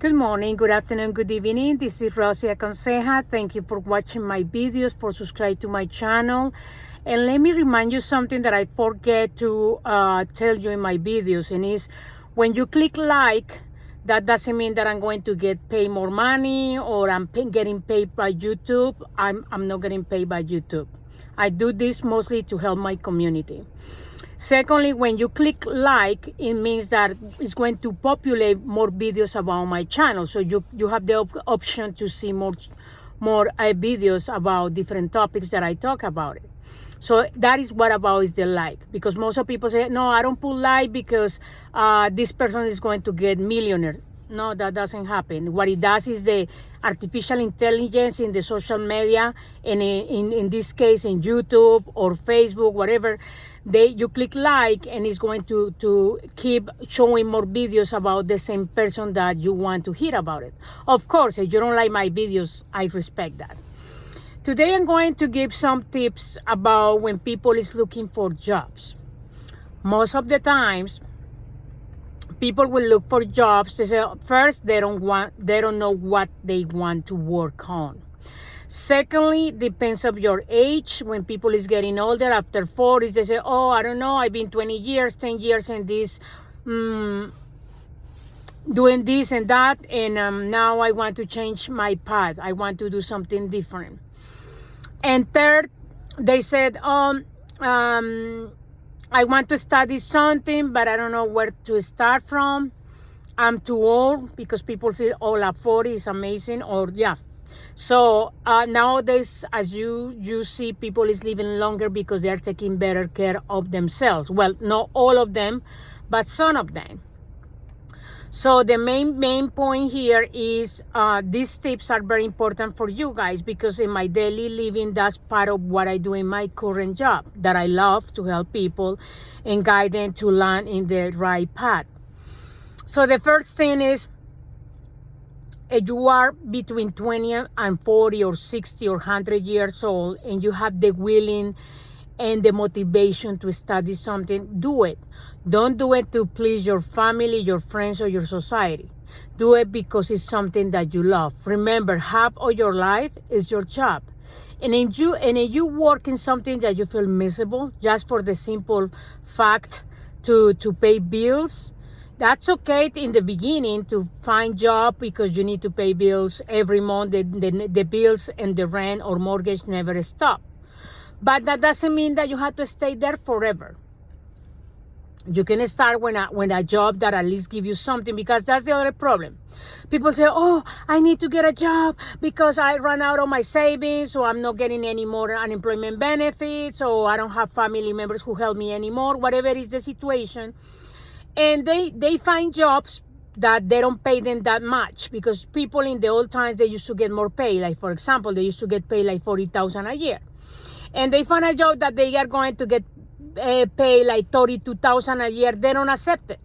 Good morning, good afternoon, good evening. This is Rosie Aconseja. Thank you for watching my videos, for subscribing to my channel. And let me remind you something that I forget to tell you in my videos, and is when you click like, that doesn't mean that I'm going to get paid more money or I'm getting paid by YouTube. I'm not getting paid by YouTube. I do this mostly to help my community. Secondly, when you click like, it means that it's going to populate more videos about my channel. So you have the option to see more videos about different topics that I talk about it. So that is what about is the like. Because most of people say, no, I don't put like because this person is going to get millionaire. No, that doesn't happen. What it does is the artificial intelligence in the social media, and in this case in YouTube or Facebook, whatever, you click like and it's going to keep showing more videos about the same person that you want to hear about it. Of course, if you don't like my videos, I respect that. Today I'm going to give some tips about when people is looking for jobs. Most of the times, people will look for jobs. They say, first, they don't know what they want to work on. Secondly, depends of your age. When people is getting older, after 40s, they say, oh, I don't know, I've been 20 years, 10 years in this, doing this and that, and now I want to change my path. I want to do something different. And third, they said, I want to study something, but I don't know where to start from. I'm too old, because people feel, oh, at 40 is amazing, or yeah. So nowadays, as you see, people is living longer because they are taking better care of themselves. Well, not all of them, but some of them. So the main point here is these tips are very important for you guys, because in my daily living, that's part of what I do in my current job, that I love to help people and guide them to land in the right path. So the first thing is, if you are between 20 and 40 or 60 or 100 years old and you have the willing and the motivation to study something, do it. Don't do it to please your family, your friends, or your society. Do it because it's something that you love. Remember, half of your life is your job. And if you work in something that you feel miserable, just for the simple fact to pay bills, that's okay in the beginning to find job, because you need to pay bills every month. The bills and the rent or mortgage never stop. But that doesn't mean that you have to stay there forever. You can start when a job that at least give you something, because that's the other problem. People say, oh, I need to get a job because I ran out of my savings, or I'm not getting any more unemployment benefits, or I don't have family members who help me anymore, whatever is the situation. And they find jobs that they don't pay them that much, because people in the old times, they used to get more pay. Like, for example, they used to get paid like $40,000 a year. And they find a job that they are going to get paid like $32,000 a year. They don't accept it.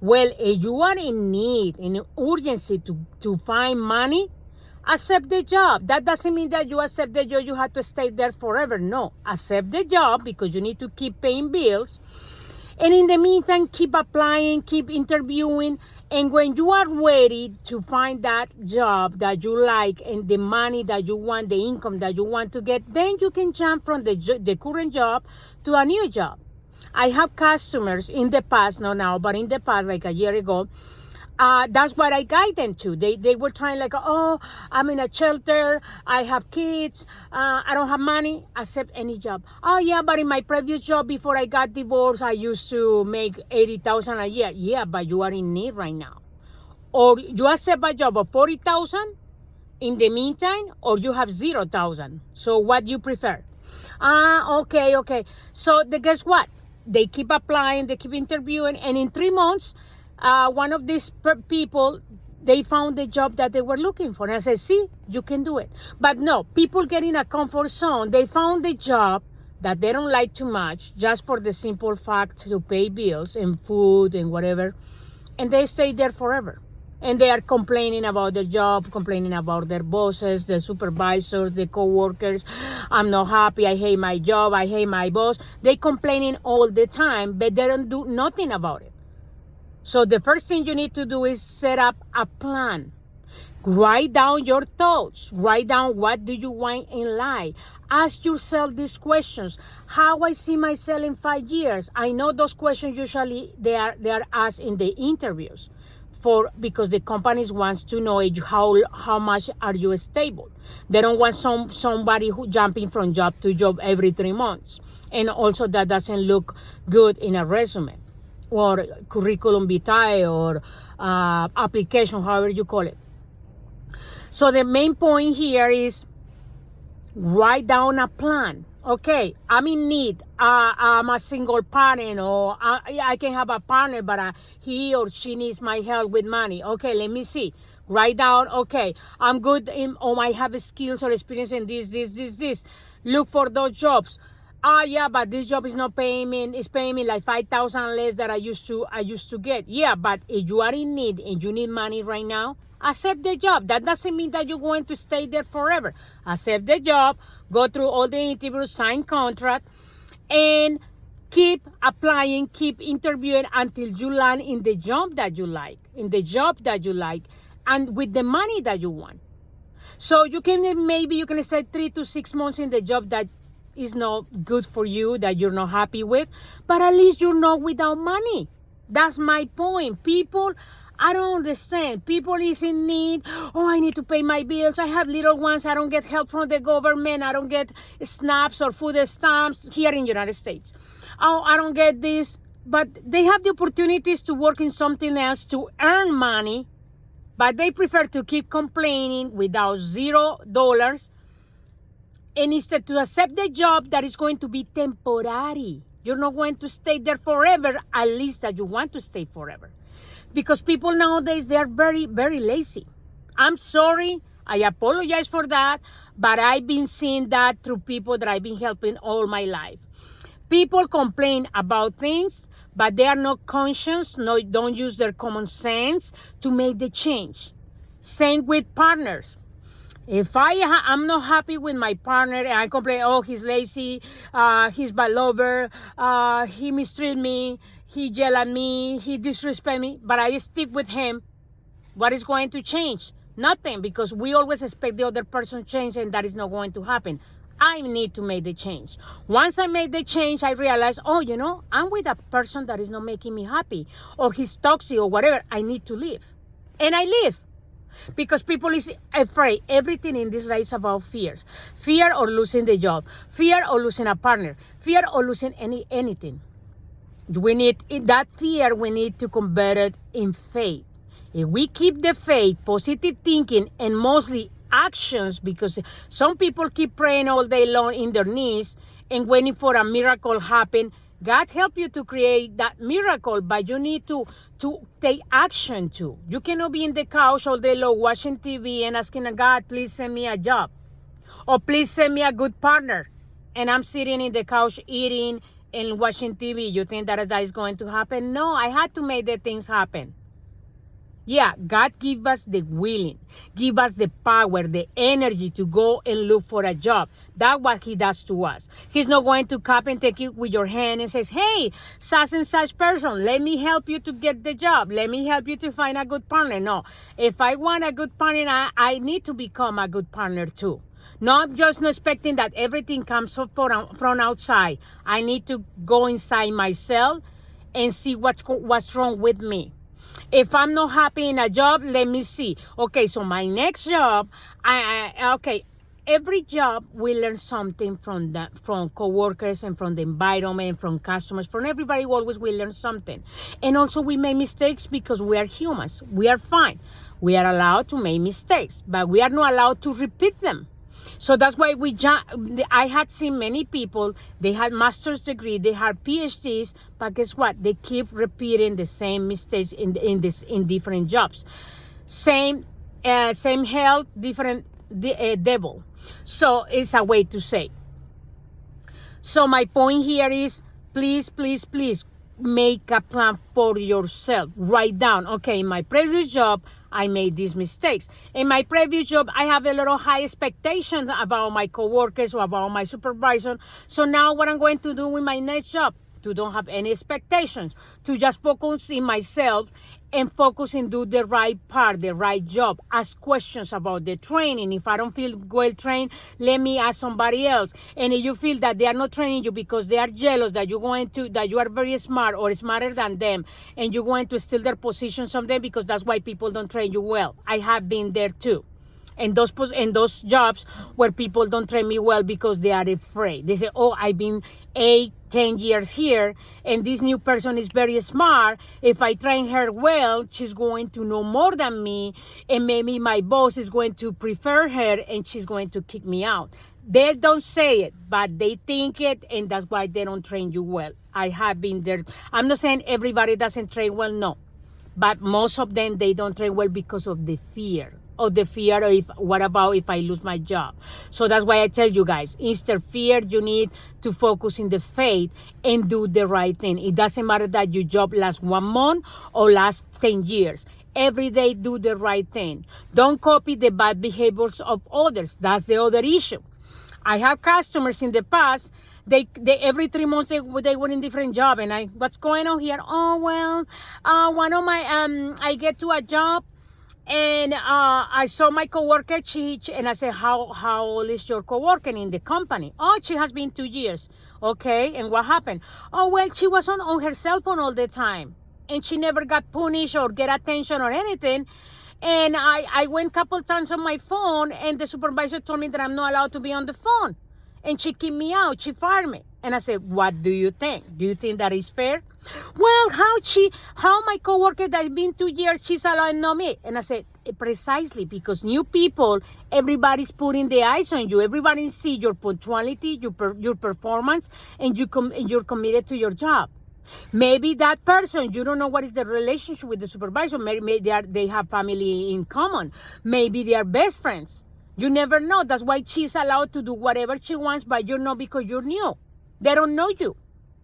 Well, if you are in need, in urgency to find money, accept the job. That doesn't mean that you accept the job, you have to stay there forever. No, accept the job because you need to keep paying bills. And in the meantime, keep applying, keep interviewing. And when you are ready to find that job that you like and the money that you want, the income that you want to get, then you can jump from the current job to a new job. I have customers in the past, not now, but in the past, like a year ago, that's what I guide them to. They were trying like, oh, I'm in a shelter, I have kids, I don't have money, accept any job. Oh yeah, but in my previous job before I got divorced, I used to make $80,000 a year. Yeah, but you are in need right now. Or you accept a job of $40,000 in the meantime, or you have $0,000. So what do you prefer? Okay. So guess what? They keep applying, they keep interviewing, and in 3 months, one of these people, they found the job that they were looking for. And I said, see, you can do it. But no, people get in a comfort zone. They found the job that they don't like too much, just for the simple fact to pay bills and food and whatever. And they stay there forever. And they are complaining about their job, complaining about their bosses, the supervisors, the co-workers. I'm not happy, I hate my job, I hate my boss. They complaining all the time, but they don't do nothing about it. So the first thing you need to do is set up a plan. Write down your thoughts. Write down what do you want in life. Ask yourself these questions. How I see myself in 5 years. I know those questions usually they are asked in the interviews, because the companies wants to know how much are you stable. They don't want somebody who jumping from job to job every 3 months, and also that doesn't look good in a resume or curriculum vitae or application, however you call it. So the main point here is write down a plan. Okay, I'm in need. I'm a single parent, or I can have a partner, but he or she needs my help with money. Okay, let me see. Write down, okay, I'm good or I have skills or experience in this. Look for those jobs. Yeah, but this job is not paying me. It's paying me like 5,000 less that I used to get. Yeah, but if you are in need and you need money right now, accept the job. That doesn't mean that you're going to stay there forever. Accept the job, go through all the interviews, sign contract, and keep applying, keep interviewing until you land in the job that you like, and with the money that you want. So you can stay 3 to 6 months in the job that is not good for you, that you're not happy with, but at least you're not without money. That's my point. People, I don't understand. People is in need. Oh, I need to pay my bills. I have little ones. I don't get help from the government. I don't get SNAPs or food stamps here in the United States. Oh, I don't get this. But they have the opportunities to work in something else to earn money, but they prefer to keep complaining without $0, and instead to accept the job that is going to be temporary. You're not going to stay there forever, at least that you want to stay forever. Because people nowadays, they are very, very lazy. I'm sorry. I apologize for that. But I've been seeing that through people that I've been helping all my life. People complain about things, but they are not conscious, don't use their common sense to make the change. Same with partners. If I'm not happy with my partner and I complain, oh, he's lazy, he's bad lover, he mistreat me, he yell at me, he disrespect me, but I stick with him, what is going to change? Nothing, because we always expect the other person to change, and that is not going to happen. I need to make the change. Once I made the change, I realized, oh, I'm with a person that is not making me happy, or he's toxic or whatever. I need to leave. And I leave. Because people is afraid. Everything in this life is about fears. Fear or losing the job. Fear or losing a partner. Fear or losing anything. We need that fear, we need to convert it in faith. If we keep the faith, positive thinking, and mostly actions, because some people keep praying all day long in their knees and waiting for a miracle happen. God help you to create that miracle, but you need to take action too. You cannot be in the couch all day long watching TV and asking God, please send me a job, or please send me a good partner, and I'm sitting in the couch eating and watching TV. You think that is going to happen? No, I had to make the things happen. Yeah, God give us the willing, give us the power, the energy to go and look for a job. That's what he does to us. He's not going to come and take you with your hand and says, hey, such and such person, let me help you to get the job. Let me help you to find a good partner. No, if I want a good partner, I need to become a good partner too. Not just expecting that everything comes from outside. I need to go inside myself and see what's wrong with me. If I'm not happy in a job, let me see. Okay, so my next job, every job we learn something from coworkers and from the environment, from customers, from everybody. Always we learn something, and also we make mistakes because we are humans. We are fine. We are allowed to make mistakes, but we are not allowed to repeat them. So that's why I had seen many people, they had master's degree, they had PhDs, but guess what? They keep repeating the same mistakes in different jobs. Same health, different devil. So it's a way to say. So my point here is, please, please, please make a plan for yourself. Write down, okay, in my previous job, I made these mistakes. In my previous job, I have a little high expectations about my coworkers or about my supervisor. So now what I'm going to do with my next job, to don't have any expectations, to just focus in myself and focus and do the right part, the right job. Ask questions about the training. If I don't feel well trained, let me ask somebody else. And if you feel that they are not training you because they are jealous that that you are very smart or smarter than them, and you're going to steal their position someday, because that's why people don't train you well. I have been there too. And those jobs where people don't train me well because they are afraid. They say, oh, I've been 8-10 years here, and this new person is very smart. If I train her well, she's going to know more than me, and maybe my boss is going to prefer her, and she's going to kick me out. They don't say it, but they think it, and that's why they don't train you well. I have been there. I'm not saying everybody doesn't train well, no. But most of them, they don't train well because of the fear. Of the fear of what about if I lose my job. So that's why I tell you guys, instead of fear, you need to focus in the faith and do the right thing. It doesn't matter that your job lasts 1 month or lasts 10 years. Every day, do the right thing. Don't copy the bad behaviors of others. That's the other issue. I have customers in the past, they every 3 months they were in different job, and what's going on here? Oh, well, one of my, I get to a job, and I saw my coworker, and I said, how old is your coworker in the company? Oh, she has been 2 years. Okay, and what happened? Oh, well, she was on her cell phone all the time, and she never got punished or get attention or anything. And I went a couple times on my phone, and the supervisor told me that I'm not allowed to be on the phone. And she kicked me out. She fired me. And I said, what do you think? Do you think that is fair? Well, how my coworker that's been 2 years, she's allowed, not me. And I said, precisely, because new people, everybody's putting the eyes on you. Everybody sees your punctuality, your performance, and you're committed to your job. Maybe that person, you don't know what is the relationship with the supervisor. Maybe they have family in common. Maybe they are best friends. You never know. That's why she's allowed to do whatever she wants, but you're not, because you're new. They don't know you.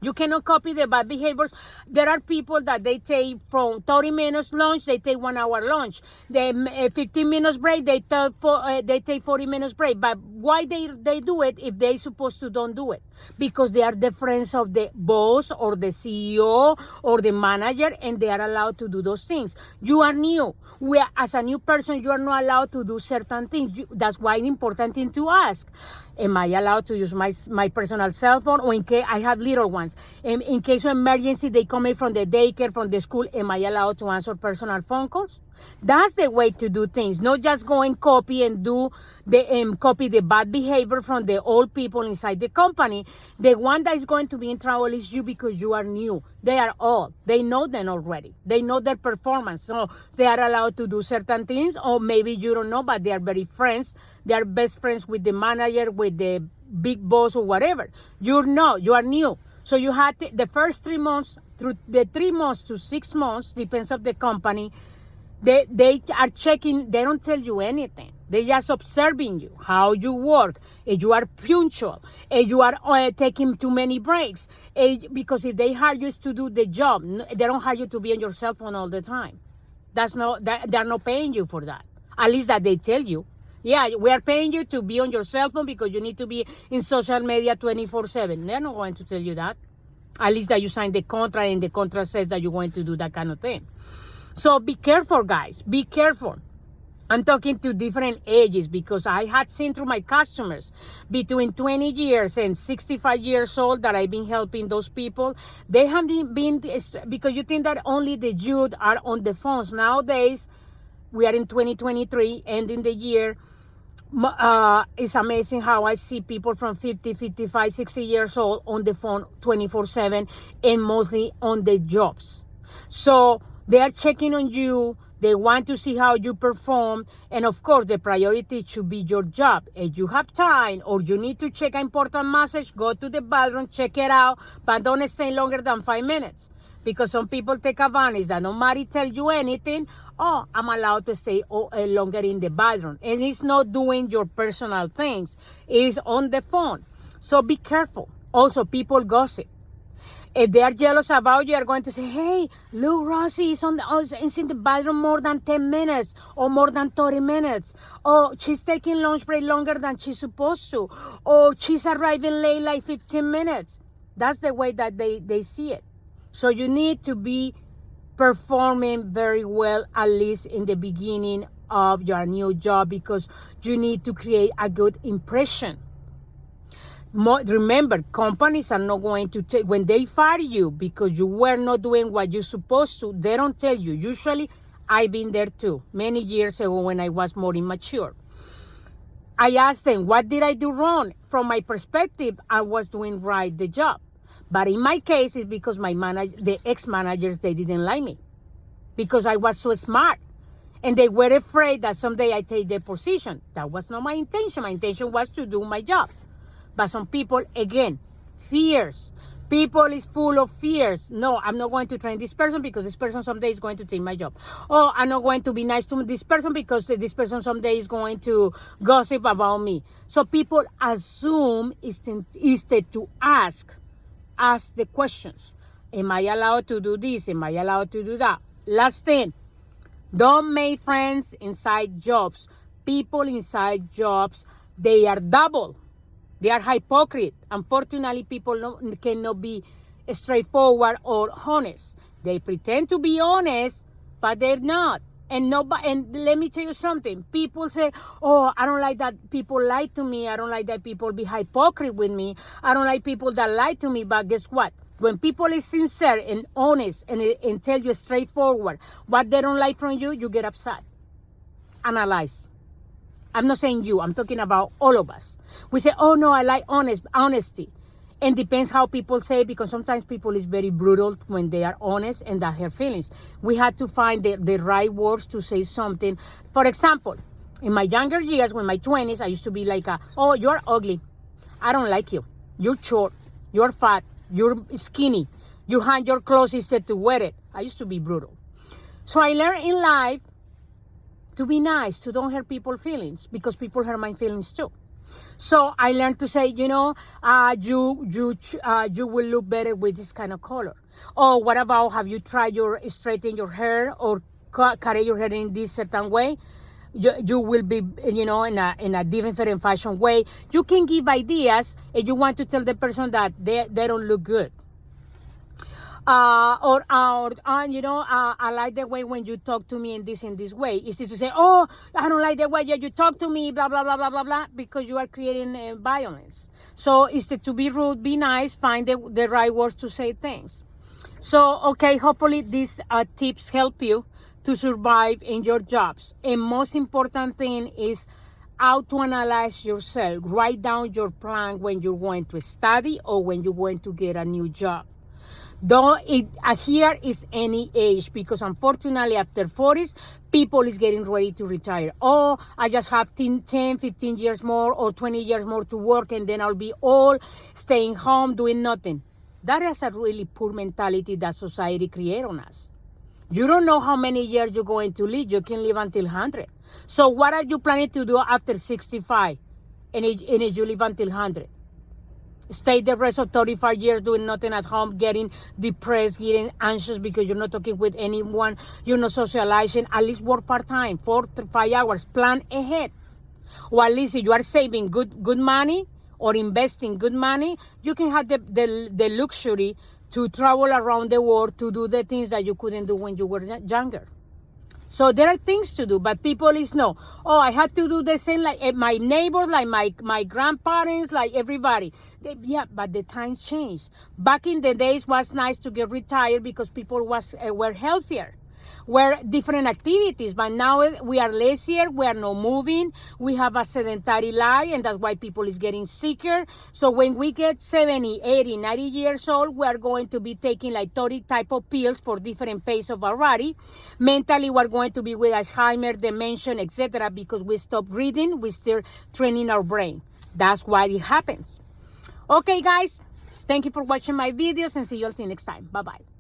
You cannot copy the bad behaviors. There are people that they take from 30 minutes lunch, they take 1 hour lunch. The 15 minutes break, they take 40 minutes break. But why they do it if they supposed to don't do it? Because they are the friends of the boss or the CEO or the manager, and they are allowed to do those things. You are new. As a new person, you are not allowed to do certain things. That's why it's important thing to ask. Am I allowed to use my personal cell phone? Or in case I have little ones, in case of emergency, they come in from the daycare, from the school, am I allowed to answer personal phone calls? That's the way to do things. Not just go and copy and copy the bad behavior from the old people inside the company. The one that is going to be in trouble is you, because you are new. They are old. They know them already. They know their performance. So they are allowed to do certain things, or maybe you don't know, but they are very friends. They are best friends with the manager, with the big boss or whatever. You are new. So you had the first 3 months, through the 3 months to 6 months, depends of the company, they are checking. They don't tell you anything. They just observing you, how you work, if you are punctual, if you are taking too many breaks. Because if they hire you to do the job, they don't hire you to be on your cell phone all the time. They're not paying you for that. At least that they tell you. Yeah, we are paying you to be on your cell phone because you need to be in social media 24/7. They're not going to tell you that. At least that you sign the contract, and the contract says that you're going to do that kind of thing. So be careful, guys. Be careful. I'm talking to different ages, because I had seen through my customers between 20 years and 65 years old that I've been helping those people. They have been, because you think that only the youth are on the phones. Nowadays, we are in 2023, ending the year. It's amazing how I see people from 50, 55, 60 years old on the phone 24/7, and mostly on the jobs. So they are checking on you. They want to see how you perform. And of course, the priority should be your job. If you have time or you need to check an important message, go to the bathroom, check it out, but don't stay longer than 5 minutes. Because some people take advantage that nobody tells you anything. Oh, I'm allowed to stay longer in the bathroom. And it's not doing your personal things. It's on the phone. So be careful. Also, people gossip. If they are jealous about you, are going to say, hey, look, Rosie is in the bathroom more than 10 minutes or more than 30 minutes. Or she's taking lunch break longer than she's supposed to. Or she's arriving late like 15 minutes. That's the way that they see it. So you need to be performing very well, at least in the beginning of your new job, because you need to create a good impression. Remember, companies are not going to take, when they fire you because you were not doing what you're supposed to, they don't tell you. Usually, I've been there too, many years ago when I was more immature. I asked them, what did I do wrong? From my perspective, I was doing right the job. But in my case, it's because the ex-managers, they didn't like me because I was so smart. And they were afraid that someday I take their position. That was not my intention. My intention was to do my job. But some people, again, fears. People is full of fears. No, I'm not going to train this person because this person someday is going to take my job. Oh, I'm not going to be nice to this person because this person someday is going to gossip about me. So people assume instead to ask the questions. Am I allowed to do this? Am I allowed to do that? Last thing, don't make friends inside jobs. People inside jobs, they are double. They are hypocrite. Unfortunately, people cannot be straightforward or honest. They pretend to be honest, but they're not. And let me tell you something. People say, oh, I don't like that people lie to me. I don't like that people be hypocrite with me. I don't like people that lie to me. But guess what? When people is sincere and honest and tell you straightforward what they don't like from you, you get upset. Analyze. I'm not saying you, I'm talking about all of us. We say, oh no, I like honesty. And depends how people say it, because sometimes people is very brutal when they are honest and that hurt feelings. We had to find the right words to say something. For example, in my younger years, when my 20s, I used to be like, oh, you're ugly. I don't like you. You're short. You're fat. You're skinny. You hang your clothes instead to wear it. I used to be brutal. So I learned in life to be nice, to don't hurt people's feelings, because people hurt my feelings too. So I learned to say, you will look better with this kind of color. Or what about, have you tried straightening your hair or cut your hair in this certain way? You will be, in a different fashion way. You can give ideas if you want to tell the person that they don't look good. I like the way when you talk to me in this way. It's just to say, oh, I don't like the way you talk to me, blah, blah, blah, blah, blah, blah, because you are creating violence. So instead to be rude, be nice, find the right words to say things. So, okay, hopefully these tips help you to survive in your jobs. And most important thing is how to analyze yourself. Write down your plan when you're going to study or when you're going to get a new job. Here is any age, because unfortunately after 40s, people is getting ready to retire. Oh, I just have 10, 15 years more or 20 years more to work, and then I'll be all staying home doing nothing. That is a really poor mentality that society creates on us. You don't know how many years you're going to live. You can live until 100. So what are you planning to do after 65 and if you live until 100? Stay the rest of 35 years doing nothing at home, getting depressed, getting anxious because you're not talking with anyone, you're not socializing. At least work part-time, 4 to 5 hours. Plan ahead. Or at least if you are saving good money or investing good money, you can have the luxury to travel around the world to do the things that you couldn't do when you were younger. So there are things to do, but people is no. Oh, I had to do the same like my neighbors, like my grandparents, like everybody. Yeah, but the times changed. Back in the days, was nice to get retired because people were healthier, were different activities. But now we are lazier, we are not moving, we have a sedentary life, and that's why people is getting sicker. So when we get 70, 80, 90 years old, we are going to be taking like 30 type of pills for different pace of our body. Mentally, we're going to be with Alzheimer, dementia, etc. because we stop reading, we still training our brain. That's why it happens. Okay, guys, thank you for watching my videos, and see you until next time. Bye-bye.